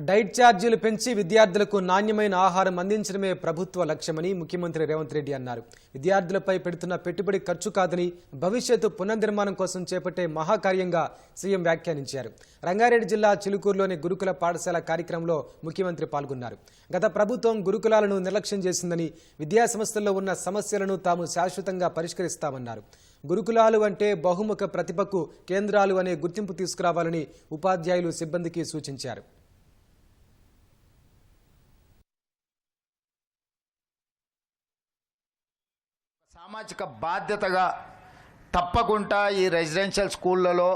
Diet ఛార్జీలు పెంచి విద్యార్థులకు నాణ్యమైన ఆహారం అందించడమే ప్రభుత్వ లక్ష్యమని ముఖ్యమంత్రి రేవంత్ రెడ్డి అన్నారు. విద్యార్థులపై పెడుతున్న పెట్టుబడి ఖర్చు కాదని భవిష్యత్తు పునర్నిర్మాణం కోసం చేపట్టే మహాకార్యంగా సీఎం వ్యాఖ్యానించారు. రంగారెడ్డి జిల్లా చిలుకూరులోని గురుకుల పాఠశాల కార్యక్రమంలో ముఖ్యమంత్రి పాల్గొన్నారు. గత ప్రభుత్వం గురుకులాలను నిర్లక్ష్యం చేసిందని, విద్యాసంస్థల్లో ఉన్న సమస్యలను తాము శాశ్వతంగా పరిష్కరిస్తామన్నారు. గురుకులాలు అంటే బహుముఖ ప్రతిభకు కేంద్రాలు అనే గుర్తింపు తీసుకురావాలని ఉపాధ్యాయులు సిబ్బందికి సూచించారు. సామాజిక బాధ్యతగా తప్పకుండా ఈ రెసిడెన్షియల్ స్కూళ్ళలో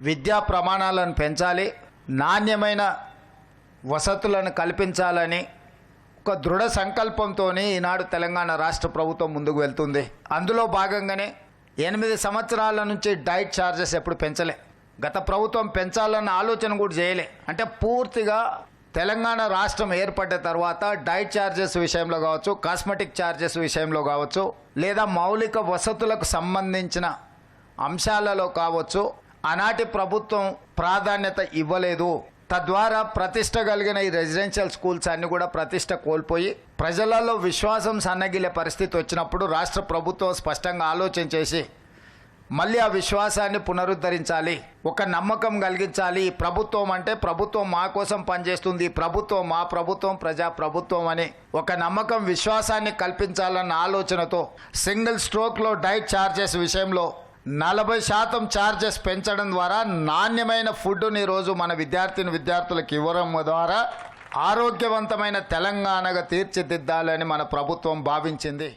విద్యా ప్రమాణాలను పెంచాలి, నాణ్యమైన వసతులను కల్పించాలని ఒక దృఢ సంకల్పంతో ఈనాడు తెలంగాణ రాష్ట్ర ప్రభుత్వం ముందుకు వెళ్తుంది. అందులో భాగంగానే 8 సంవత్సరాల నుంచి డైట్ ఛార్జెస్ ఎప్పుడు పెంచలే. గత ప్రభుత్వం పెంచాలన్న ఆలోచన కూడా చేయలే. అంటే పూర్తిగా తెలంగాణ రాష్ట్రం ఏర్పడ్డ తర్వాత డైట్ ఛార్జెస్ విషయంలో కావచ్చు, కాస్మెటిక్ ఛార్జెస్ విషయంలో కావచ్చు, లేదా మౌలిక వసతులకు సంబంధించిన అంశాలలో కావచ్చు, ఆనాటి ప్రభుత్వం ప్రాధాన్యత ఇవ్వలేదు. తద్వారా ప్రతిష్ట కలిగిన ఈ రెసిడెన్షియల్ స్కూల్స్ అన్ని కూడా ప్రతిష్ట కోల్పోయి ప్రజలలో విశ్వాసం సన్నగిలే పరిస్థితి వచ్చినప్పుడు రాష్ట్ర ప్రభుత్వం స్పష్టంగా ఆలోచన చేసి మళ్ళీ ఆ విశ్వాసాన్ని పునరుద్ధరించాలి, ఒక నమ్మకం కలిగించాలి. ప్రభుత్వం అంటే ప్రభుత్వం మా కోసం పనిచేస్తుంది, ప్రభుత్వం మా ప్రభుత్వం, ప్రజా ప్రభుత్వం అని ఒక నమ్మకం, విశ్వాసాన్ని కల్పించాలన్న ఆలోచనతో సింగిల్ స్ట్రోక్లో డైట్ ఛార్జెస్ విషయంలో 40% ఛార్జెస్ పెంచడం ద్వారా నాణ్యమైన ఫుడ్ని ఈరోజు మన విద్యార్థులకు ఇవ్వడం ద్వారా ఆరోగ్యవంతమైన తెలంగాణగా తీర్చిదిద్దాలని మన ప్రభుత్వం భావించింది.